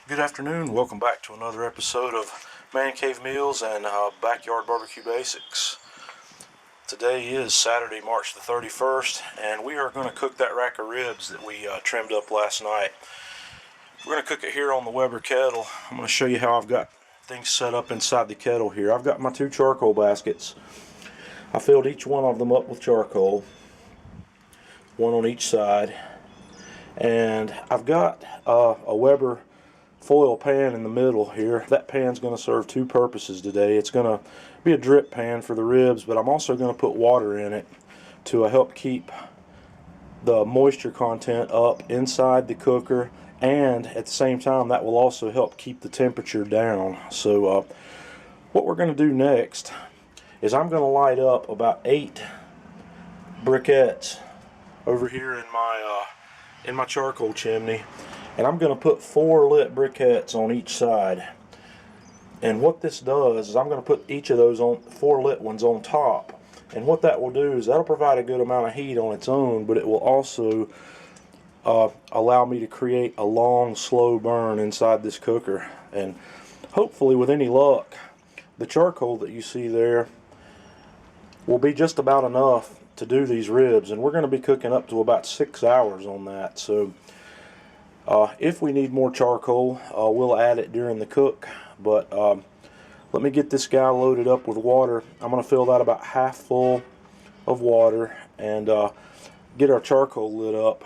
Good afternoon. Welcome back to another episode of Man Cave Meals and Backyard Barbecue Basics. Today is Saturday, March the 31st, and we are going to cook that rack of ribs that we trimmed up last night. We're going to cook it here on the Weber Kettle. I'm going to show you how I've got things set up inside the kettle here. I've got my 2 charcoal baskets. I filled each one of them up with charcoal, one on each side, and I've got a Weber foil pan in the middle here. That pan's going to serve 2 purposes today. It's going to be a drip pan for the ribs, but I'm also going to put water in it to help keep the moisture content up inside the cooker, and at the same time that will also help keep the temperature down. So what we're going to do next is I'm going to light up about 8 briquettes over here in my charcoal chimney. And I'm going to put 4 lit briquettes on each side. And what this does is I'm going to put each of those 4 lit ones on top. And what that will do is that'll provide a good amount of heat on its own, but it will also allow me to create a long, slow burn inside this cooker. And hopefully, with any luck, the charcoal that you see there will be just about enough to do these ribs. And we're going to be cooking up to about 6 hours on that. So if we need more charcoal, we'll add it during the cook, but let me get this guy loaded up with water. I'm going to fill that about half full of water and get our charcoal lit up,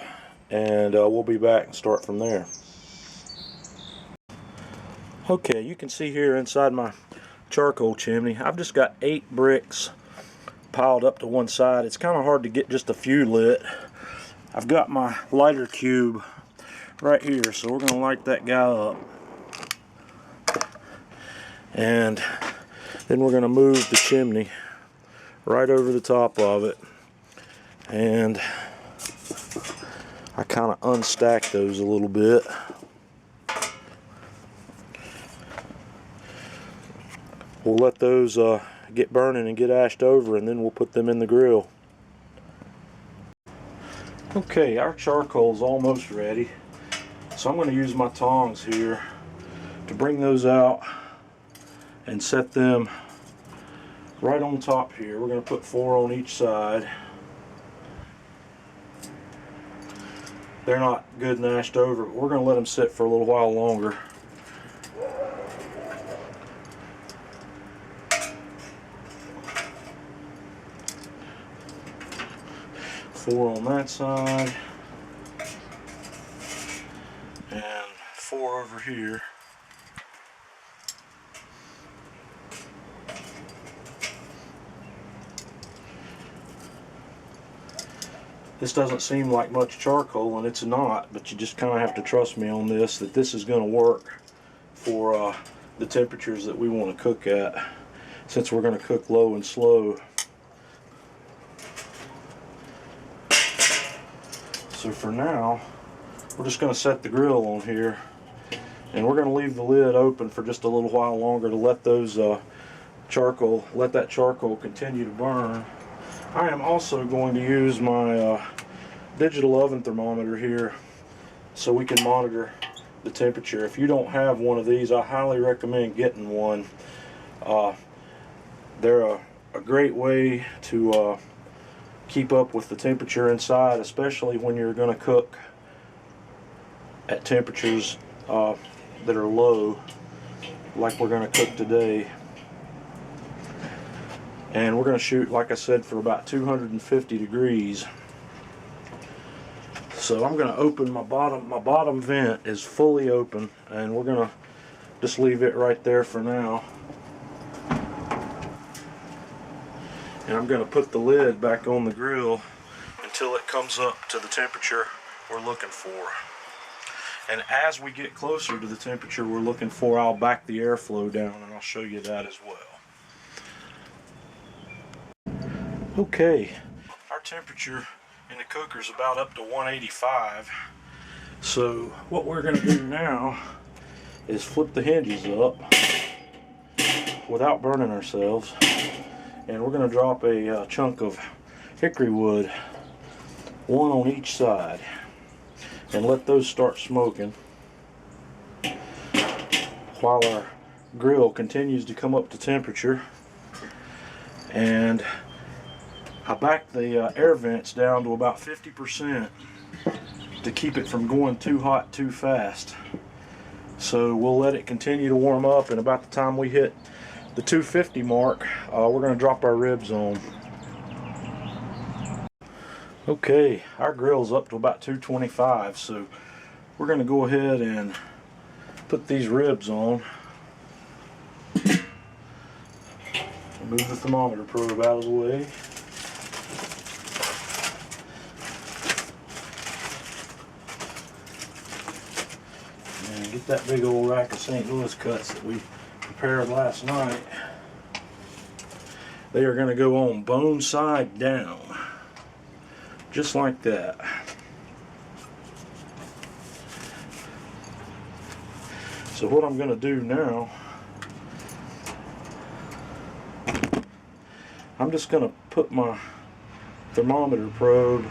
and we'll be back and start from there. Okay, you can see here inside my charcoal chimney, I've just got 8 bricks piled up to one side. It's kind of hard to get just a few lit. I've got my lighter cube right here, so we're going to light that guy up, and then we're going to move the chimney right over the top of it, and I kind of unstack those a little bit. We'll let those get burning and get ashed over, and then we'll put them in the grill. Okay, our charcoal is almost ready. So I'm going to use my tongs here to bring those out and set them right on top here. We're going to put 4 on each side. They're not good and ashed over, but we're going to let them sit for a little while longer. Four on that side. And 4 over here. This doesn't seem like much charcoal, and it's not, but you just kind of have to trust me on this, that this is going to work for the temperatures that we want to cook at, since we're going to cook low and slow. So for now, we're just going to set the grill on here, and we're going to leave the lid open for just a little while longer to let those let that charcoal continue to burn. I am also going to use my digital oven thermometer here so we can monitor the temperature. If you don't have one of these, I highly recommend getting one. They're a great way to keep up with the temperature inside, especially when you're going to cook at temperatures that are low, like we're going to cook today. And we're going to shoot, like I said, for about 250 degrees. So I'm going to open my bottom vent is fully open, and we're going to just leave it right there for now. And I'm going to put the lid back on the grill until it comes up to the temperature we're looking for. And as we get closer to the temperature we're looking for, I'll back the airflow down, and I'll show you that as well. Okay, our temperature in the cooker is about up to 185. So what we're going to do now is flip the hinges up without burning ourselves, and we're going to drop a chunk of hickory wood, 1 on each side, and let those start smoking. while our grill continues to come up to temperature. And I backed the air vents down to about 50% to keep it from going too hot too fast. So we'll let it continue to warm up, and about the time we hit the 250 mark, we're going to drop our ribs on. Okay, our grill's up to about 225, so we're going to go ahead and put these ribs on. Move the thermometer probe out of the way. And get that big old rack of St. Louis cuts that we prepared last night. They are going to go on bone side down, just like that. So what I'm going to do now, I'm just going to put my thermometer probe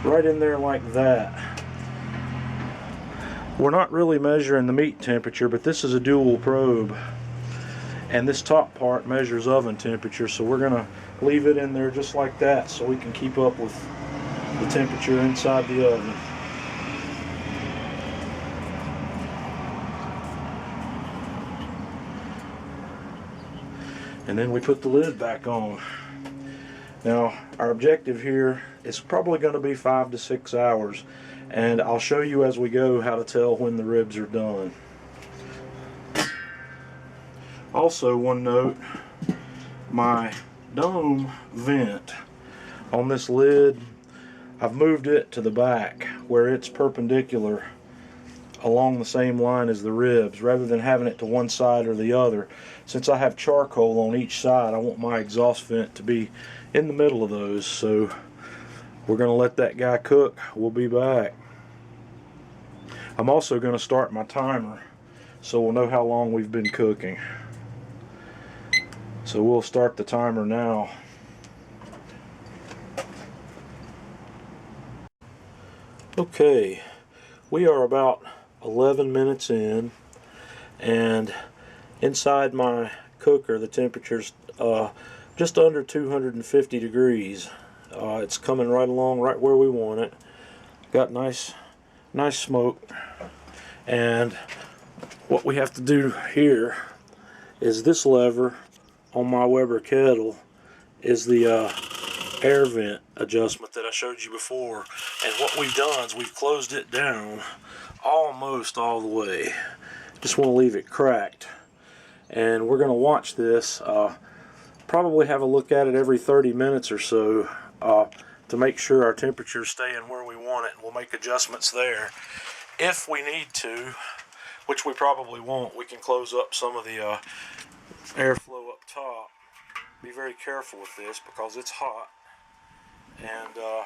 right in there like that. We're not really measuring the meat temperature, but this is a dual probe, and this top part measures oven temperature, so we're going to leave it in there just like that so we can keep up with the temperature inside the oven. And then we put the lid back on. Now our objective here is probably going to be 5 to 6 hours, and I'll show you as we go how to tell when the ribs are done. Also, one note, my dome vent on this lid, I've moved it to the back where it's perpendicular along the same line as the ribs, rather than having it to one side or the other. Since I have charcoal on each side, I want my exhaust vent to be in the middle of those. So we're going to let that guy cook. We'll be back. I'm also going to start my timer so we'll know how long we've been cooking. So we'll start the timer now. Okay, we are about 11 minutes in, and inside my cooker the temperature's just under 250 degrees. It's coming right along right where we want it. Got nice smoke, and what we have to do here is this lever on my Weber kettle is the air vent adjustment that I showed you before, and what we've done is we've closed it down almost all the way. Just want to leave it cracked, and we're going to watch this, probably have a look at it every 30 minutes or so to make sure our temperature's staying where we want it, and we'll make adjustments there. If we need to, which we probably won't, we can close up some of the airflow up top. Be very careful with this because it's hot, and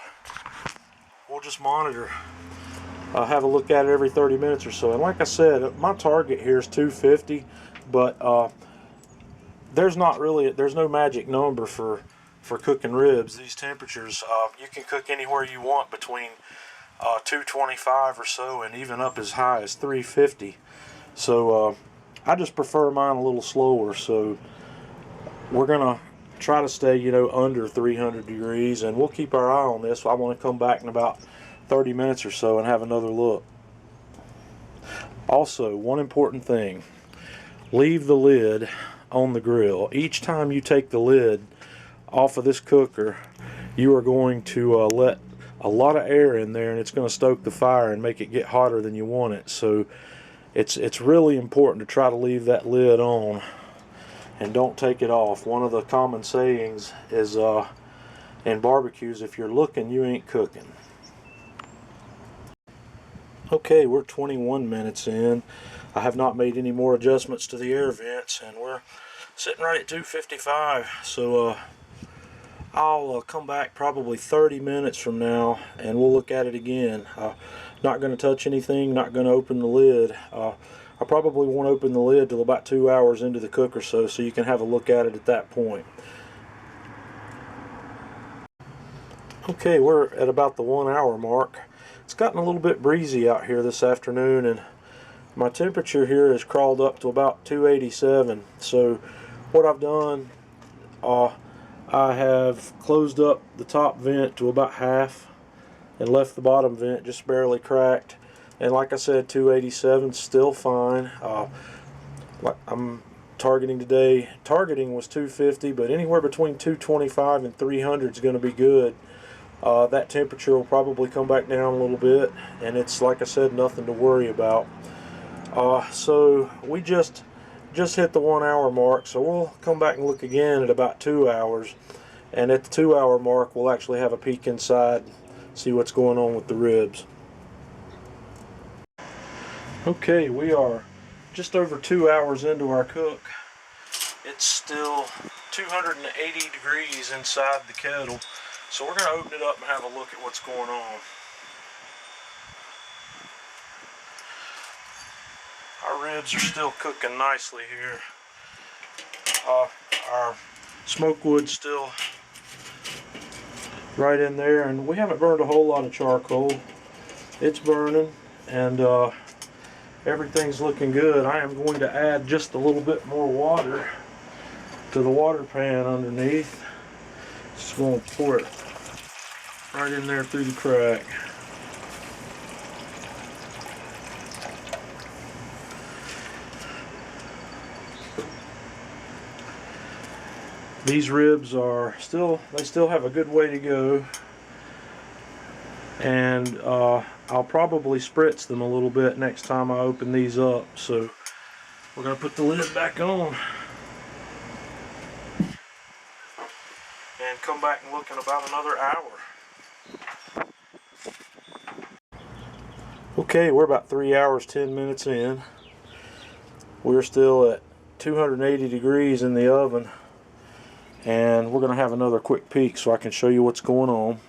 we'll just monitor. Have a look at it every 30 minutes or so. And like I said, my target here is 250, but there's no magic number for cooking ribs. These temperatures, you can cook anywhere you want between 225 or so, and even up as high as 350. So I just prefer mine a little slower. So we're gonna try to stay, under 300 degrees, and we'll keep our eye on this. I want to come back in about 30 minutes or so and have another look. Also, one important thing, leave the lid on the grill. Each time you take the lid off of this cooker, you are going to let a lot of air in there, and it's going to stoke the fire and make it get hotter than you want it. So it's really important to try to leave that lid on and don't take it off. One of the common sayings is in barbecues, if you're looking, you ain't cooking. Okay, we're 21 minutes in. I have not made any more adjustments to the air vents, and we're sitting right at 255. So I'll come back probably 30 minutes from now, and we'll look at it again. Not going to touch anything, not going to open the lid. I probably won't open the lid till about 2 hours into the cook or so you can have a look at it at that point. Okay, we're at about the 1 hour mark. It's gotten a little bit breezy out here this afternoon, and my temperature here has crawled up to about 287. So what I've done, I have closed up the top vent to about half and left the bottom vent just barely cracked. And like I said, 287 still fine. I'm targeting today. Targeting was 250, but anywhere between 225 and 300 is going to be good. That temperature will probably come back down a little bit, and it's, like I said, nothing to worry about. So we just hit the 1 hour mark, so we'll come back and look again at about 2 hours, and at the 2 hour mark we'll actually have a peek inside, see what's going on with the ribs. Okay, we are just over 2 hours into our cook. It's still 280 degrees inside the kettle, so we're going to open it up and have a look at what's going on. Our ribs are still cooking nicely here. Our smoke wood's still right in there, and we haven't burned a whole lot of charcoal. It's burning, and everything's looking good. I am going to add just a little bit more water to the water pan underneath. Just going to pour it right in there through the crack. These ribs are still have a good way to go, and I'll probably spritz them a little bit next time I open these up. So we're going to put the lid back on and come back and look in about another hour. Okay, we're about 3 hours 10 minutes in. We're still at 280 degrees in the oven, and we're going to have another quick peek so I can show you what's going on.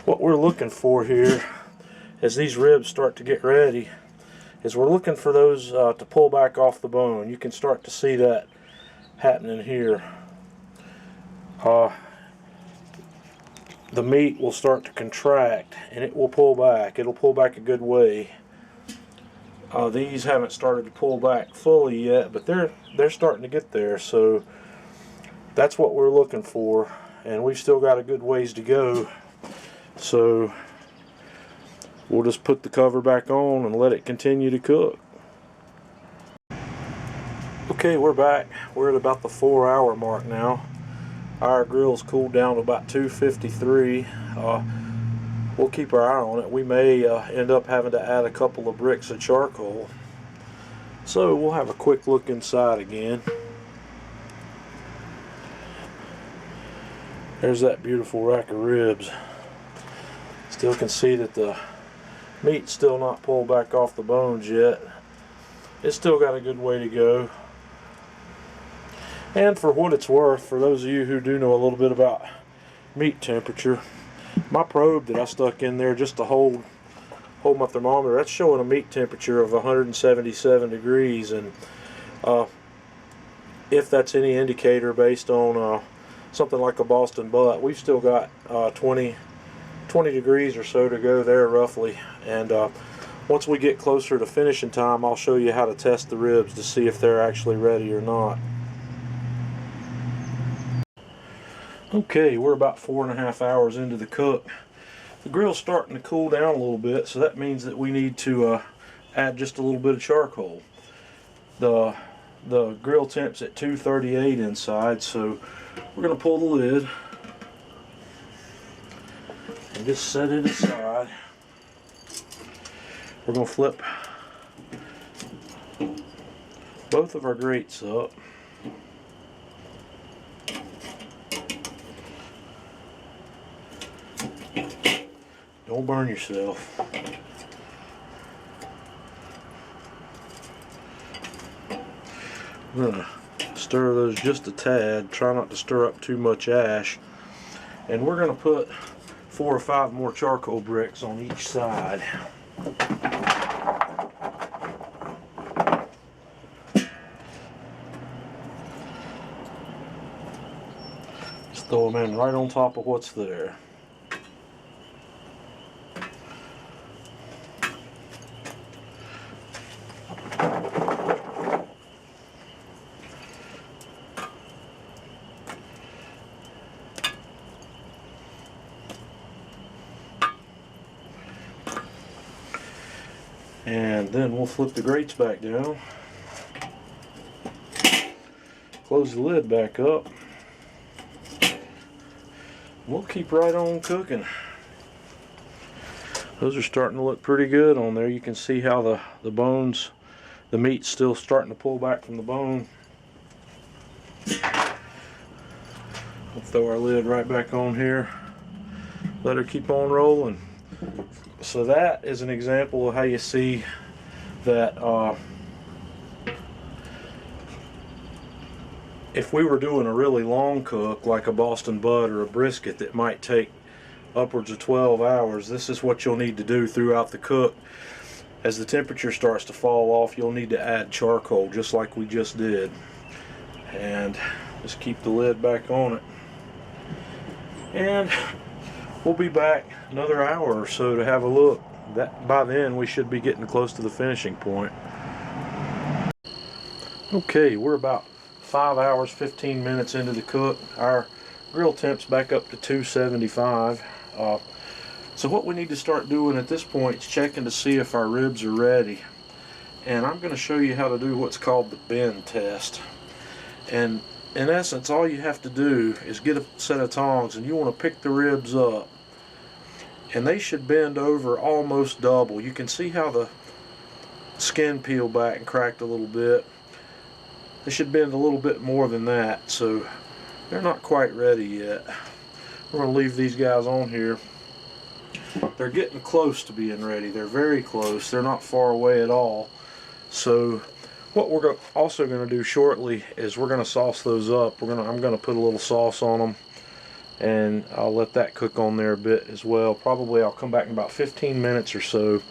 What we're looking for here, as these ribs start to get ready, is we're looking for those to pull back off the bone. You can start to see that happening here. The meat will start to contract and it will pull back. It'll pull back a good way. These haven't started to pull back fully yet, but they're starting to get there. So that's what we're looking for, and we've still got a good ways to go. So we'll just put the cover back on and let it continue to cook. Okay, we're back. We're at about the 4 hour mark now. Our grill's cooled down to about 253. We'll keep our eye on it. We may end up having to add a couple of bricks of charcoal. So we'll have a quick look inside again. There's that beautiful rack of ribs. Still can see that the meat's still not pulled back off the bones yet. It's still got a good way to go. And for what it's worth, for those of you who do know a little bit about meat temperature, my probe that I stuck in there just to hold my thermometer, that's showing a meat temperature of 177 degrees, and if that's any indicator based on something like a Boston butt, we've still got 20 degrees or so to go there roughly. And once we get closer to finishing time, I'll show you how to test the ribs to see if they're actually ready or not. Okay, we're about 4.5 hours into the cook. The grill's starting to cool down a little bit, so that means that we need to add just a little bit of charcoal. The grill temp's at 238 inside, so we're going to pull the lid and just set it aside. We're going to flip both of our grates up. Don't burn yourself. I'm going to stir those just a tad. Try not to stir up too much ash. And we're going to put 4 or 5 more charcoal bricks on each side. Just throw them in right on top of what's there. then we'll flip the grates back down, close the lid back up. We'll keep right on cooking. Those are starting to look pretty good on there. You can see how the bones, the meat's still starting to pull back from the bone. We'll throw our lid right back on here. Let her keep on rolling. So that is an example of how you see that if we were doing a really long cook like a Boston butt or a brisket that might take upwards of 12 hours, this is what you'll need to do throughout the cook. As the temperature starts to fall off, you'll need to add charcoal just like we just did, and just keep the lid back on it, and we'll be back another hour or so to have a look. That by then we should be getting close to the finishing point. Okay, we're about 5 hours 15 minutes into the cook. Our grill temp's back up to 275. So what we need to start doing at this point is checking to see if our ribs are ready. And I'm going to show you how to do what's called the bend test. And in essence, all you have to do is get a set of tongs, and you want to pick the ribs up. And they should bend over almost double. You can see how the skin peeled back and cracked a little bit. They should bend a little bit more than that, so they're not quite ready yet. We're going to leave these guys on here. They're getting close to being ready. They're very close. They're not far away at all. So what we're also going to do shortly is we're going to sauce those up. I'm going to put a little sauce on them, and I'll let that cook on there a bit as well. Probably I'll come back in about 15 minutes or so.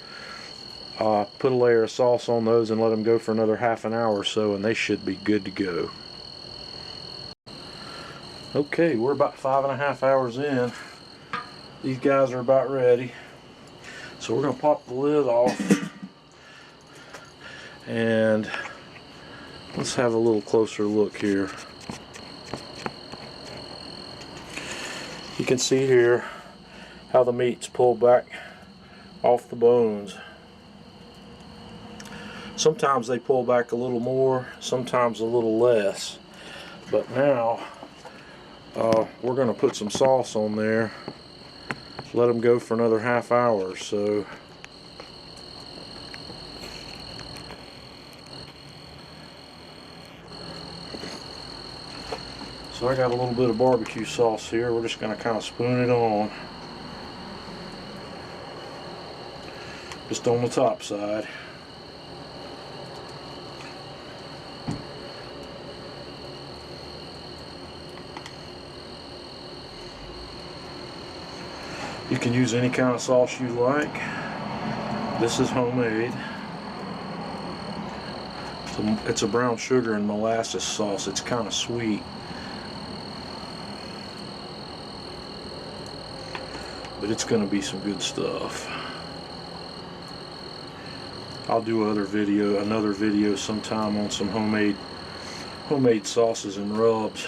Put a layer of sauce on those and let them go for another half an hour or so, and they should be good to go. Okay, we're about 5.5 hours in. These guys are about ready. So we're going to pop the lid off, and let's have a little closer look here. You can see here how the meat's pulled back off the bones. Sometimes they pull back a little more, sometimes a little less. But now we're going to put some sauce on there. Let them go for another half hour or so. So I got a little bit of barbecue sauce here. We're just going to kind of spoon it on. Just on the top side. You can use any kind of sauce you like. This is homemade. It's a brown sugar and molasses sauce. It's kind of sweet, but it's going to be some good stuff. I'll do another video sometime on some homemade sauces and rubs.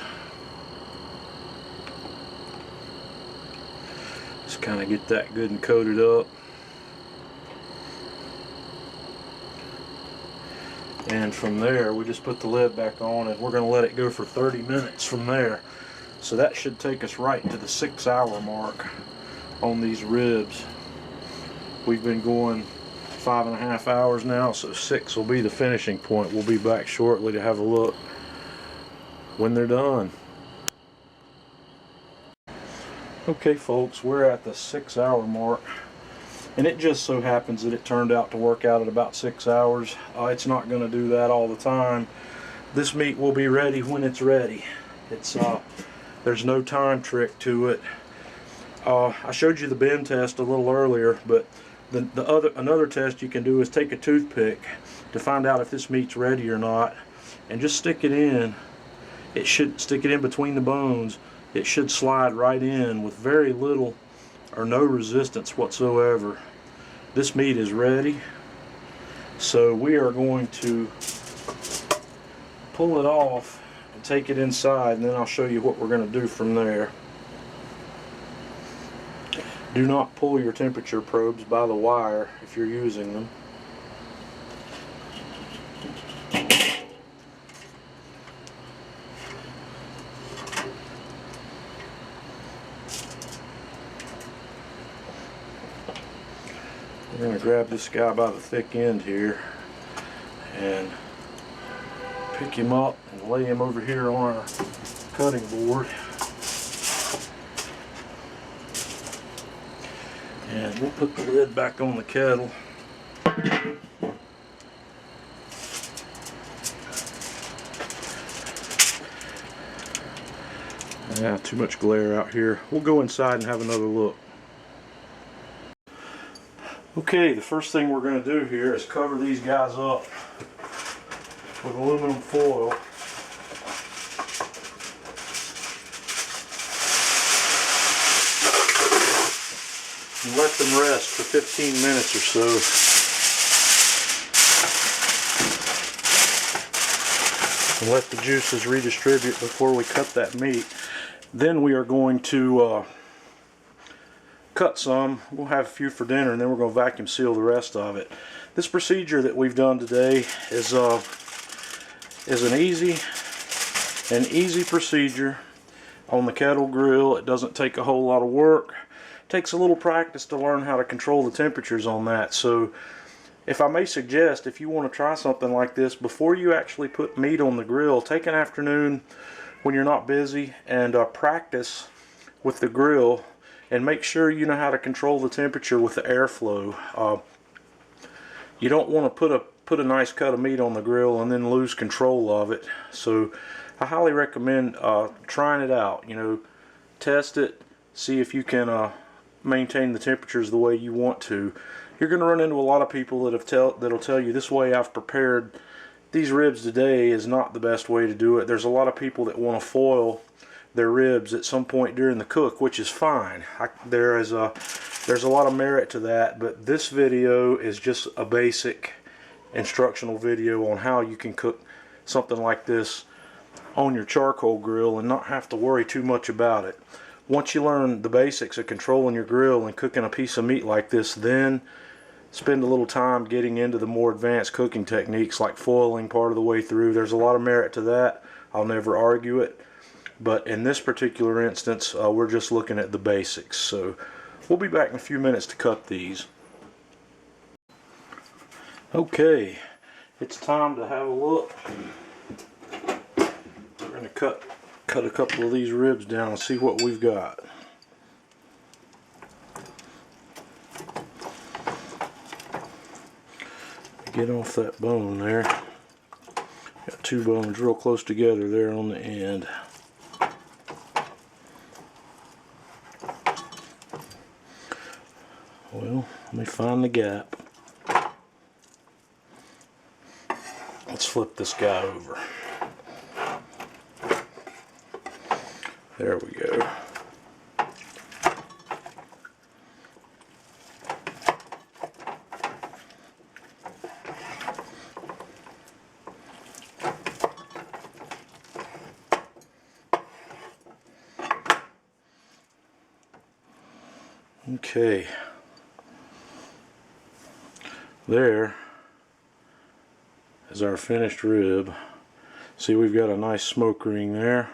Just kind of get that good and coated up. And from there, we just put the lid back on, and we're going to let it go for 30 minutes from there. So that should take us right to the 6-hour mark on these ribs. We've been going 5.5 hours now, so 6 will be the finishing point. We'll be back shortly to have a look when they're done. Okay folks, we're at the 6-hour mark, and it just so happens that it turned out to work out at about 6 hours. It's not going to do that all the time. This meat will be ready when it's ready. There's no time trick to it. I showed you the bend test a little earlier, but another test you can do is take a toothpick to find out if this meat's ready or not, and just stick it in. It should stick it in between the bones. It should slide right in with very little or no resistance whatsoever. This meat is ready, so we are going to pull it off and take it inside, and then I'll show you what we're going to do from there. Do not pull your temperature probes by the wire if you're using them. We're going to grab this guy by the thick end here and pick him up and lay him over here on our cutting board. And we'll put the lid back on the kettle. Yeah, too much glare out here. We'll go inside and have another look. Okay, the first thing we're going to do here is cover these guys up with aluminum foil. And let them rest for 15 minutes or so. And let the juices redistribute before we cut that meat. Then we are going to cut some. We'll have a few for dinner, and then we're going to vacuum seal the rest of it. This procedure that we've done today is an easy procedure on the Kettle Grill. It doesn't take a whole lot of work. It takes a little practice to learn how to control the temperatures on that. So if I may suggest, if you want to try something like this, before you actually put meat on the grill, take an afternoon when you're not busy and practice with the grill, and make sure you know how to control the temperature with the airflow. You don't want to put a nice cut of meat on the grill and then lose control of it. So I highly recommend trying it out. You know, test it, see if you can maintain the temperatures the way you want to. You're going to run into a lot of people that'll tell you, this way I've prepared these ribs today is not the best way to do it. There's a lot of people that want to foil their ribs at some point during the cook, which is fine. There's a lot of merit to that, but this video is just a basic instructional video on how you can cook something like this on your charcoal grill and not have to worry too much about it. Once you learn the basics of controlling your grill and cooking a piece of meat like this, then spend a little time getting into the more advanced cooking techniques like foiling part of the way through. There's a lot of merit to that. I'll never argue it. But in this particular instance, we're just looking at the basics. So we'll be back in a few minutes to cut these. Okay, it's time to have a look. We're going to cut a couple of these ribs down and see what we've got. Get off that bone there. Got two bones real close together there on the end. Well, let me find the gap. Let's flip this guy over. There we go. Okay. There is our finished rib. See, we've got a nice smoke ring there.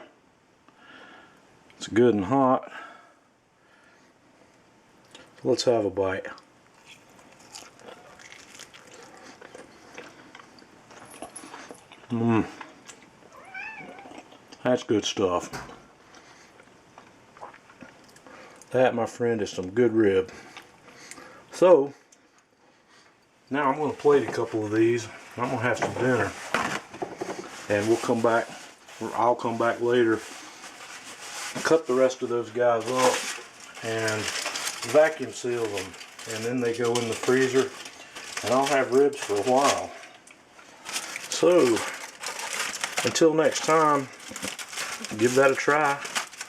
It's good and hot. So let's have a bite. That's good stuff. That, my friend, is some good rib. So now I'm going to plate a couple of these. I'm going to have some dinner, and we'll come back, or I'll come back later, cut the rest of those guys up and vacuum seal them, and then they go in the freezer, and I'll have ribs for a while. So until next time, give that a try.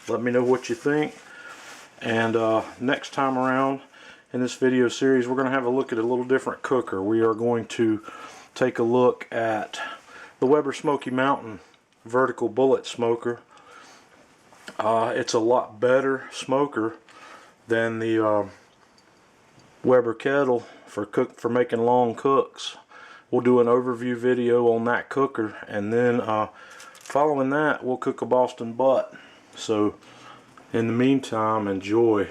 Let me know what you think. And next time around in this video series, we're going to have a look at a little different cooker. We are going to take a look at the Weber Smoky Mountain vertical bullet smoker. It's a lot better smoker than the Weber Kettle for making long cooks. We'll do an overview video on that cooker, and then following that we'll cook a Boston butt. So in the meantime, enjoy.